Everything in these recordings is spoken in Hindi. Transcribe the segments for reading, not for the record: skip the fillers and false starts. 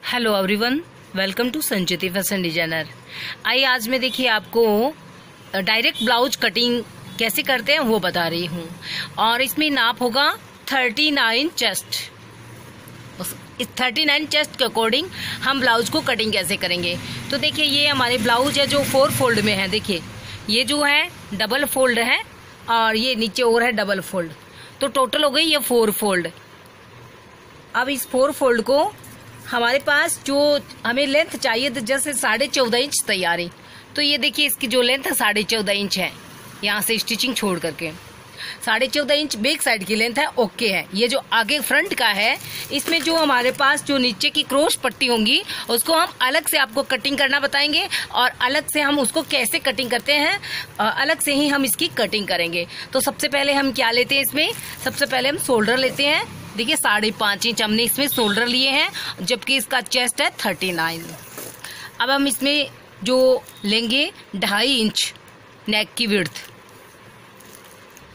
Hello everyone, welcome to Sanchiti fashion designer. आइए आज मैं देखिए आपको डायरेक्ट ब्लाउज कटिंग कैसे करते हैं वो बता रही हूँ। और इसमें नाप होगा 39 चेस्ट। 39 चेस्ट के अकॉर्डिंग हम ब्लाउज को कटिंग कैसे करेंगे। तो देखिए ये हमारे ब्लाउज है जो 4 फोल्ड में है। देखिए ये जो है डबल फोल्ड है और ये नीचे और है डबल फोल्ड, तो टोटल हो गई ये 4 फोल्ड। अब इस 4 फोल्ड को हमारे पास जो हमें लेंथ चाहिए तो जैसे 14.5 इंच तैयार है, तो ये देखिए इसकी जो लेंथ है 14.5 इंच है। यहाँ से स्टिचिंग छोड़ करके 14.5 इंच बैक साइड की लेंथ है, ओके है। ये जो आगे फ्रंट का है, इसमें जो हमारे पास जो नीचे की क्रॉस पट्टी होंगी उसको हम अलग से आपको कटिंग करना बताएंगे और अलग से हम उसको कैसे कटिंग करते हैं अलग से ही हम इसकी कटिंग करेंगे। तो सबसे पहले हम क्या लेते हैं, इसमें सबसे पहले हम शोल्डर लेते हैं। देखिए 5.5 इंच हमने इसमें शोल्डर लिए हैं, जबकि इसका चेस्ट है 39। अब हम इसमें जो लेंगे 2.5 इंच नेक की विड्थ,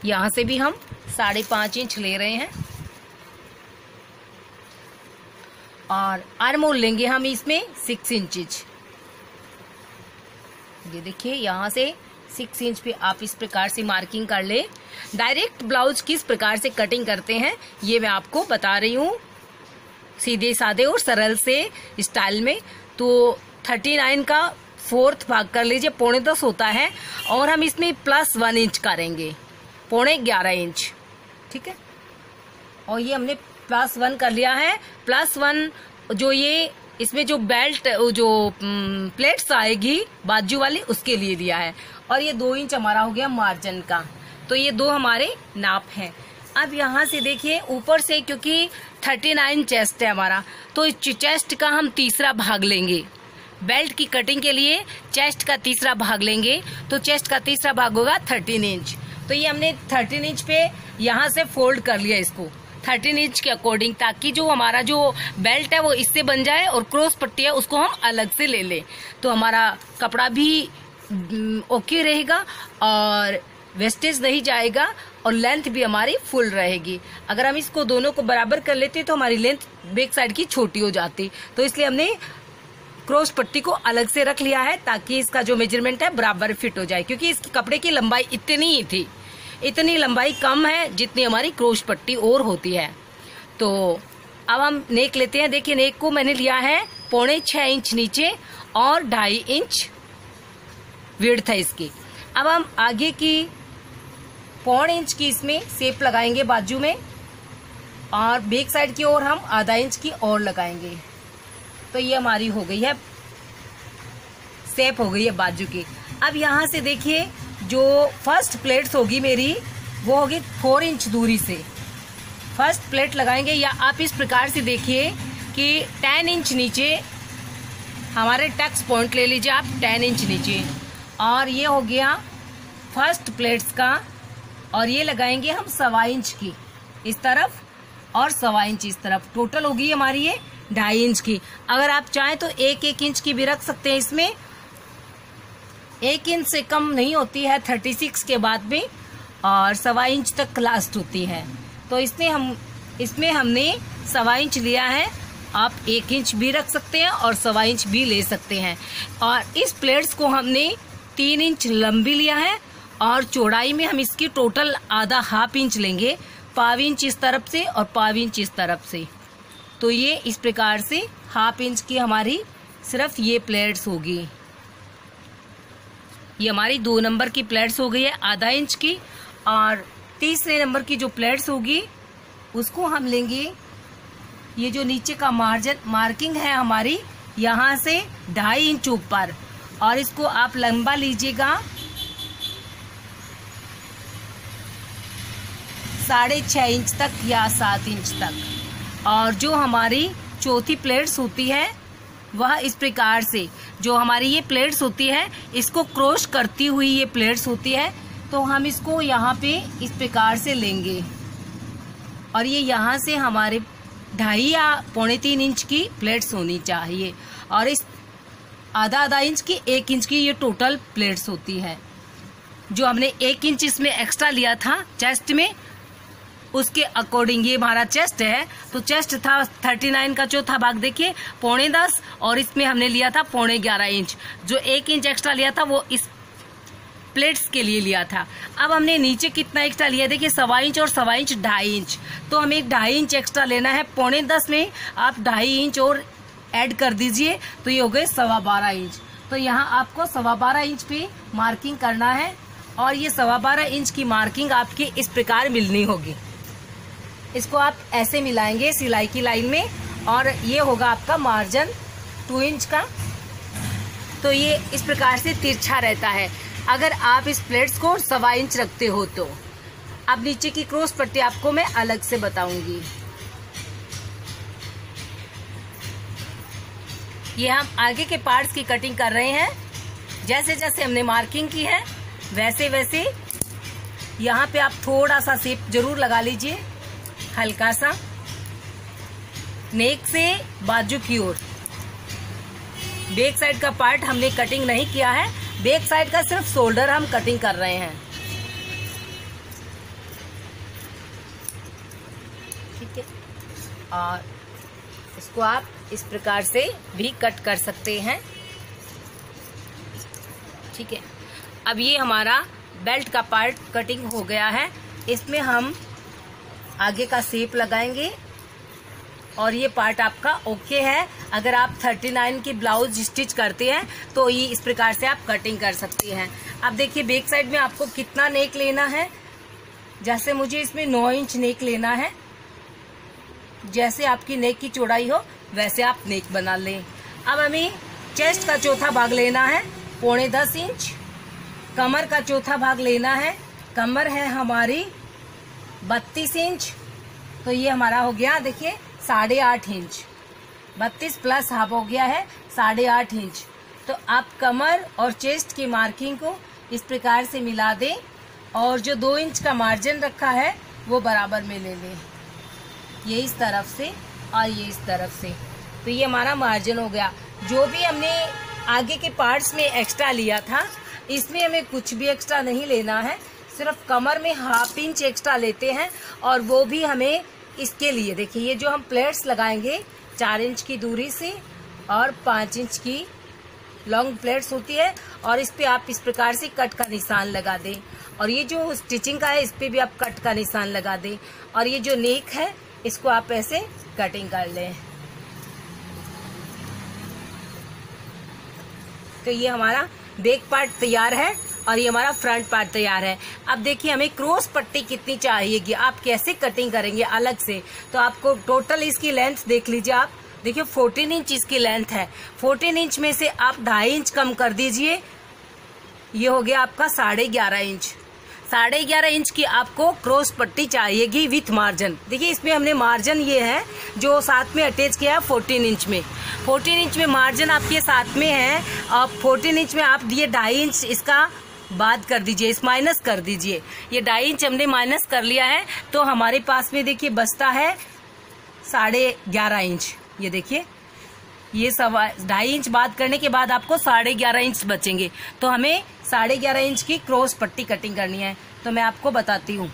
यहां से भी हम 5.5 इंच ले रहे हैं। और आर्म होल लेंगे हम इसमें 6 इंच। ये देखिए यहां से 6 इंच पे आप इस प्रकार से मार्किंग कर ले। डायरेक्ट ब्लाउज किस प्रकार से कटिंग करते हैं ये मैं आपको बता रही हूँ, सीधे साधे और सरल से स्टाइल में। तो 39 का 4th भाग कर लीजिए, 10.25 होता है, और हम इसमें +1 इंच करेंगे, 11.5 इंच, ठीक है। और ये हमने +1 कर लिया है। +1 जो ये इसमें जो बेल्ट जो प्लेट्स आएगी बाजू वाली उसके लिए दिया है। और ये 2 इंच हमारा हो गया मार्जिन का। तो ये 2 हमारे नाप हैं। अब यहाँ से देखिए ऊपर से, क्योंकि 39 चेस्ट है हमारा, तो चेस्ट का हम तीसरा भाग लेंगे। बेल्ट की कटिंग के लिए चेस्ट का तीसरा भाग लेंगे, तो चेस्ट का तीसरा भाग होगा 13 इंच। तो ये हमने 13 इंच पे यहाँ से फोल्ड कर लिया इसको 13 इंच के अकॉर्डिंग, ताकि जो हमारा जो बेल्ट है वो इससे बन जाए और क्रॉस पट्टी है उसको हम अलग से ले लें। तो हमारा कपड़ा भी ओके रहेगा और वेस्टेज नहीं जाएगा और लेंथ भी हमारी फुल रहेगी। अगर हम इसको दोनों को बराबर कर लेते तो हमारी लेंथ बैक साइड की छोटी हो जाती। तो इसलिए हमने क्रॉस पट्टी को अलग से रख लिया है ताकि इसका जो मेजरमेंट है बराबर फिट हो जाए, क्योंकि इस कपड़े की लंबाई इतनी ही थी, इतनी लंबाई कम है जितनी हमारी क्रॉस पट्टी और होती है। तो अब हम नेक लेते हैं। देखिए नेक को मैंने लिया है 6.25 इंच नीचे और 2.5 इंच विड्थ है इसकी। अब हम आगे की 0.25 इंच की इसमें शेप लगाएंगे बाजू में, और बैक साइड की ओर हम ½ इंच की और लगाएंगे। तो ये हमारी हो गई है शेप, हो गई है बाजू की। अब यहाँ से देखिए जो फर्स्ट प्लेट्स होगी मेरी वो होगी 4 इंच दूरी से फर्स्ट प्लेट लगाएंगे। या आप इस प्रकार से देखिए कि 10 इंच नीचे हमारे टक्स पॉइंट ले लीजिए आप, 10 इंच नीचे, और ये हो गया फर्स्ट प्लेट्स का। और ये लगाएंगे हम 1.25 इंच की इस तरफ और 1.25 इंच इस तरफ। टोटल होगी हमारी ये 2.5 इंच की। अगर आप चाहें तो 1-1 इंच की भी रख सकते हैं इसमें, 1 इंच से कम नहीं होती है 36 के बाद में, और 1.25 इंच तक लास्ट होती है। तो इसमें हमने 1.25 इंच लिया है। आप 1 इंच भी रख सकते हैं और 1.25 इंच भी ले सकते हैं। और इस प्लेट्स को हमने 3 इंच लंबी लिया है और चौड़ाई में हम इसकी टोटल ½ इंच लेंगे, 1/4 इंच इस तरफ से और 1/4 इंच इस तरफ से। तो ये इस प्रकार से ½ इंच की हमारी सिर्फ ये प्लेट्स होगी। ये हमारी 2 नंबर की प्लेट्स हो गई है ½ इंच की। और तीसरे नंबर की जो प्लेट्स होगी उसको हम लेंगे, ये जो नीचे का मार्किंग है हमारी यहाँ से 2.5 इंच ऊपर, और इसको आप लंबा लीजिएगा 6.5 इंच तक या 7 इंच तक। और जो हमारी चौथी प्लेट्स होती है वह इस प्रकार से, जो हमारी ये प्लेट्स होती है इसको क्रॉस करती हुई ये प्लेट्स होती है, तो हम इसको यहाँ पे इस प्रकार से लेंगे। और ये यहाँ से हमारे 2.5 या 3.25 इंच की प्लेट्स होनी चाहिए, और इस ½ इंच की 1 इंच की ये टोटल प्लेट्स होती है। जो हमने 1 इंच इसमें एक्स्ट्रा लिया था चेस्ट में, उसके अकॉर्डिंग ये हमारा चेस्ट है, तो चेस्ट था 39 का चौथा भाग देखिए 10.25 और इसमें हमने लिया था 11.5 इंच। जो 1 इंच एक्स्ट्रा लिया था वो इस प्लेट्स के लिए लिया था। अब हमने नीचे कितना एक्स्ट्रा लिया देखिए 1.25 इंच और 1.25 इंच 2.5 इंच, तो हमें 2.5 इंच एक्स्ट्रा लेना है। 10.25 में आप 2.5 इंच और ऐड कर दीजिए तो ये हो गए 12.25 इंच। तो यहाँ आपको 12.25 इंच पे मार्किंग करना है और ये 12.25 इंच की मार्किंग आपकी इस प्रकार मिलनी होगी। इसको आप ऐसे मिलाएंगे सिलाई की लाइन में और ये होगा आपका मार्जिन 2 इंच का। तो ये इस प्रकार से तिरछा रहता है अगर आप इस प्लेट्स को 1.25 इंच रखते हो तो। अब नीचे की क्रॉस पट्टी आपको मैं अलग से बताऊंगी। ये हम आगे के पार्ट्स की कटिंग कर रहे हैं। जैसे जैसे हमने मार्किंग की है वैसे वैसे यहाँ पे आप थोड़ा सा शेप जरूर लगा लीजिए, हल्का सा नेक से बाजू की ओर। बैक साइड का पार्ट हमने कटिंग नहीं किया है, बैक साइड का सिर्फ शोल्डर हम कटिंग कर रहे हैं। ठीक है, और इसको आप इस प्रकार से भी कट कर सकते हैं। ठीक है, अब ये हमारा बेल्ट का पार्ट कटिंग हो गया है। इसमें हम आगे का शेप लगाएंगे और ये पार्ट आपका ओके है। अगर आप 39 की ब्लाउज स्टिच करते हैं तो ये इस प्रकार से आप कटिंग कर सकते हैं। अब देखिए बैक साइड में आपको कितना नेक लेना है। जैसे मुझे इसमें 9 इंच नेक लेना है, जैसे आपकी नेक की चौड़ाई हो वैसे आप नेक बना लें। अब हमें चेस्ट का चौथा भाग लेना है 9.25 इंच, कमर का चौथा भाग लेना है, कमर है हमारी 32 इंच, तो ये हमारा हो गया देखिए 8.5 इंच। 32 प्लस हाफ हो गया है 8.5 इंच। तो आप कमर और चेस्ट की मार्किंग को इस प्रकार से मिला दें और जो 2 इंच का मार्जिन रखा है वो बराबर में ले लें, ये इस तरफ से और ये इस तरफ से। तो ये हमारा मार्जिन हो गया। जो भी हमने आगे के पार्ट्स में एक्स्ट्रा लिया था इसमें हमें कुछ भी एक्स्ट्रा नहीं लेना है, सिर्फ कमर में 1/2 इंच एक्स्ट्रा लेते हैं और वो भी हमें इसके लिए देखिए ये जो हम प्लेट्स लगाएंगे 4 इंच की दूरी से और 5 इंच की लॉन्ग प्लेट्स होती है और इस पे आप इस प्रकार से कट का निशान लगा दें और ये जो स्टिचिंग का है इस पे भी आप कट का निशान लगा दें और ये जो नेक है इसको आप ऐसे कटिंग कर लें। तो ये हमारा बैक पार्ट तैयार है और ये हमारा फ्रंट पार्ट तैयार है। अब देखिए हमें क्रॉस पट्टी कितनी चाहिएगी, आप कैसे कटिंग करेंगे अलग से। तो आपको टोटल इसकी लेंथ देख लीजिए। आप देखिए 14 इंच इसकी लेंथ है। 14 इंच में से आप 2.5 इंच कम कर दीजिए, ये हो गया आपका 11.5 इंच। 11.5 इंच की आपको क्रॉस पट्टी चाहिएगी विथ मार्जिन। देखिए इसमें हमने मार्जिन ये है जो साथ में अटैच किया है 14 इंच में। 14 इंच में मार्जिन आपके साथ में है और 14 इंच में आप दिए 2.5 इंच इसका बात कर दीजिए, इस माइनस कर दीजिए। ये 2.5 इंच हमने माइनस कर लिया है तो हमारे पास में देखिए बचता है 11.5 इंच। ये देखिए ये 2.5 इंच बात करने के बाद आपको 11.5 इंच बचेंगे। तो हमें 11.5 इंच की क्रॉस पट्टी कटिंग करनी है, तो मैं आपको बताती हूँ।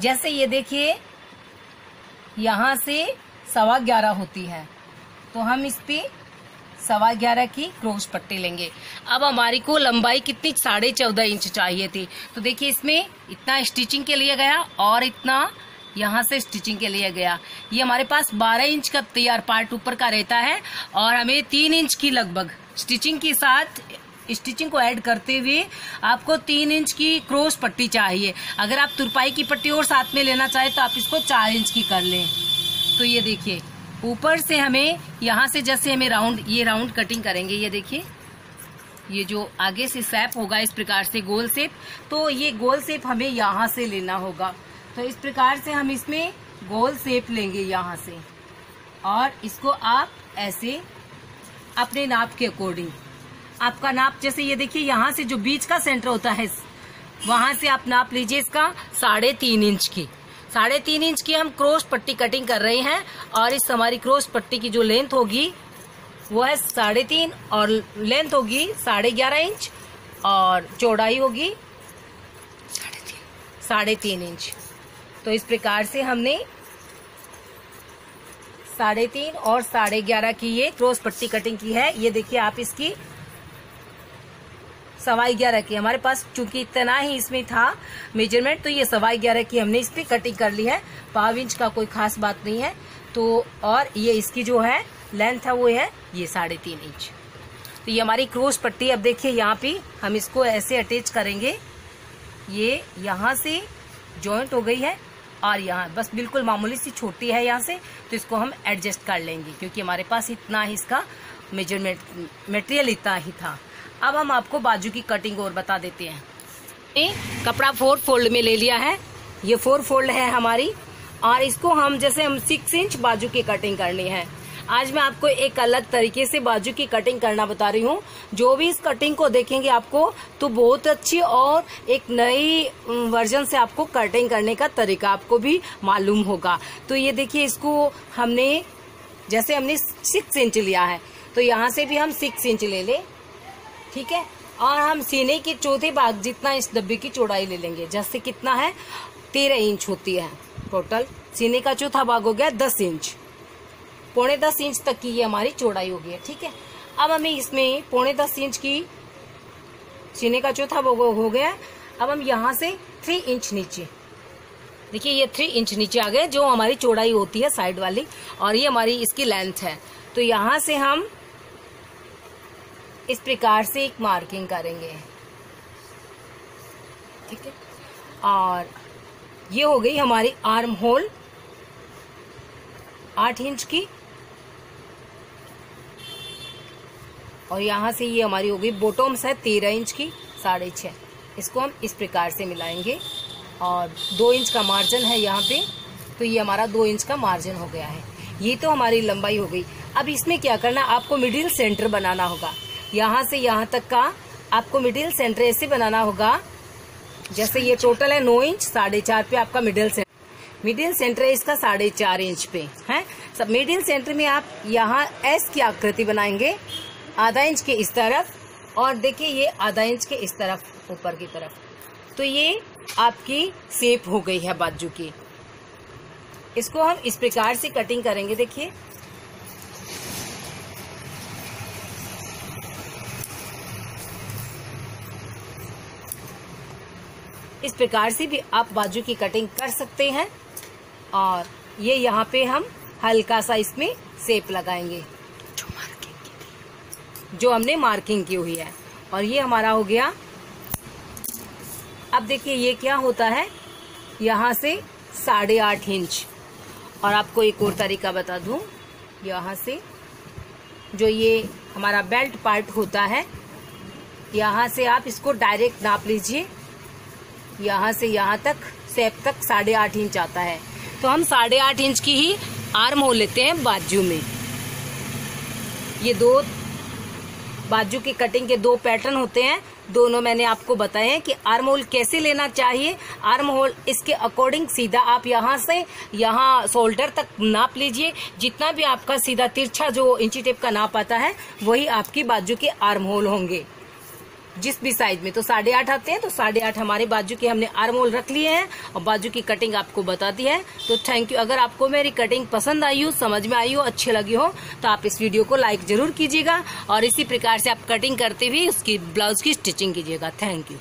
जैसे ये देखिए यहाँ से 11.25 होती है तो हम इस पे 11.25 की क्रॉस पट्टी लेंगे। अब हमारी को लंबाई कितनी 14.5 इंच चाहिए थी, तो देखिए इसमें इतना स्टिचिंग के लिए गया और इतना यहाँ से स्टिचिंग के लिए गया। ये हमारे पास 12 इंच का तैयार पार्ट ऊपर का रहता है और हमें 3 इंच की लगभग स्टिचिंग के साथ स्टिचिंग को ऐड करते हुए आपको 3 इंच की क्रॉस पट्टी चाहिए। अगर आप तुरपाई की पट्टी और साथ में लेना चाहे तो आप इसको 4 इंच की कर लें। तो ये देखिए ऊपर से हमें यहाँ से जैसे हमें ये राउंड कटिंग करेंगे, ये देखिए ये जो आगे से शेप होगा इस प्रकार से गोल शेप, तो ये गोल शेप हमें यहाँ से लेना होगा। तो इस प्रकार से हम इसमें गोल शेप लेंगे यहाँ से और इसको आप ऐसे अपने नाप के अकॉर्डिंग, आपका नाप जैसे ये देखिए यहाँ से जो बीच का सेंटर होता है वहां से आप नाप लीजिए इसका 3.5 इंच की। 3.5 इंच की हम क्रॉस पट्टी कटिंग कर रहे हैं और इस हमारी क्रॉस पट्टी की जो लेंथ होगी वो है 3.5 और लेंथ होगी 11.5 इंच और चौड़ाई होगी 3.5 इंच। तो इस प्रकार से हमने 3.5 और 11.5 की ये क्रॉस पट्टी कटिंग की है। ये देखिए आप इसकी 11.25 की, हमारे पास चूंकि इतना ही इसमें था मेजरमेंट, तो ये 11.25 की हमने इस पे कटिंग कर ली है। 1/2 इंच का कोई खास बात नहीं है। तो और ये इसकी जो है लेंथ है वो है ये 3.5 इंच। तो ये हमारी क्रॉस पट्टी। अब देखिए यहाँ पे हम इसको ऐसे अटैच करेंगे, ये यहाँ से जॉइंट हो गई है और यहाँ बस बिल्कुल मामूली सी छोटी है यहाँ से, तो इसको हम एडजस्ट कर लेंगे क्योंकि हमारे पास इतना ही इसका मेजरमेंट मटेरियल इतना ही था। अब हम आपको बाजू की कटिंग और बता देते हैं। कपड़ा 4 फोल्ड में ले लिया है, ये 4 फोल्ड है हमारी, और इसको हम 6 इंच बाजू की कटिंग करनी है। आज मैं आपको एक अलग तरीके से बाजू की कटिंग करना बता रही हूँ। जो भी इस कटिंग को देखेंगे आपको तो बहुत अच्छी और एक नई वर्जन से आपको कटिंग करने का तरीका आपको भी मालूम होगा। तो ये देखिए, इसको हमने 6 इंच लिया है, तो यहाँ से भी हम 6 इंच ले ले, ठीक है। और हम सीने के चौथे भाग जितना इस डब्बे की चौड़ाई ले लेंगे। जैसे कितना है 13 इंच होती है टोटल, सीने का चौथा भाग हो गया 10 इंच, 9.25 इंच तक की ये हमारी चौड़ाई हो गई है, ठीक है। अब हमें इसमें 9.25 इंच की सीने का चौथा भाग हो गया। अब हम यहाँ से 3 इंच नीचे, देखिए ये 3 इंच नीचे आ गए, जो हमारी चौड़ाई होती है साइड वाली, और ये हमारी इसकी लेंथ है। तो यहाँ से हम इस प्रकार से एक मार्किंग करेंगे, ठीक है। और ये हो गई हमारी आर्म होल 8 इंच की, और यहाँ से ये हमारी हो गई बॉटम्स है 13 इंच की 6.5। इसको हम इस प्रकार से मिलाएंगे, और 2 इंच का मार्जिन है यहाँ पे, तो ये हमारा 2 इंच का मार्जिन हो गया है। ये तो हमारी लंबाई हो गई। अब इसमें क्या करना, आपको मिडिल सेंटर बनाना होगा। यहाँ से यहाँ तक का आपको मिडिल सेंटर ऐसे बनाना होगा, जैसे ये टोटल है 9 इंच, 4.5 पे आपका मिडिल सेंटर है इसका 4.5 इंच पे है। सब मिडिल सेंटर में आप यहाँ एस की आकृति बनाएंगे, आधा इंच के इस तरफ, और देखिए ये आधा इंच के इस तरफ ऊपर की तरफ। तो ये आपकी शेप हो गई है बाजू की। इसको हम इस प्रकार से कटिंग करेंगे। देखिए इस प्रकार से भी आप बाजू की कटिंग कर सकते हैं। और ये यहाँ पे हम हल्का सा इसमें शेप लगाएंगे जो हमने मार्किंग की हुई है। और ये हमारा हो गया। अब देखिए ये क्या होता है, यहाँ से 8.5 इंच। और आपको एक और तरीका बता दूं, यहाँ से जो ये हमारा बेल्ट पार्ट होता है, यहाँ से आप इसको डायरेक्ट नाप लीजिए। यहाँ से यहाँ तक शेप तक 8.5 इंच आता है, तो हम 8.5 इंच की ही आर्म होल लेते हैं बाजू में। ये 2 बाजू की कटिंग के 2 पैटर्न होते हैं, दोनों मैंने आपको बताए हैं कि आर्म होल कैसे लेना चाहिए। आर्म होल इसके अकॉर्डिंग सीधा आप यहाँ से यहाँ शोल्डर तक नाप लीजिए। जितना भी आपका सीधा तिरछा जो इंची टेप का नाप आता है, वही आपकी बाजू के आर्म होल होंगे जिस भी साइज में। तो 8.5 आते हैं, तो 8.5 हमारे बाजू के हमने आर्म होल रख लिए हैं और बाजू की कटिंग आपको बता दी है। तो थैंक यू। अगर आपको मेरी कटिंग पसंद आई हो, समझ में आई हो, अच्छी लगी हो, तो आप इस वीडियो को लाइक जरूर कीजिएगा और इसी प्रकार से आप कटिंग करते हुए उसकी ब्लाउज की स्टिचिंग कीजिएगा। Thank you.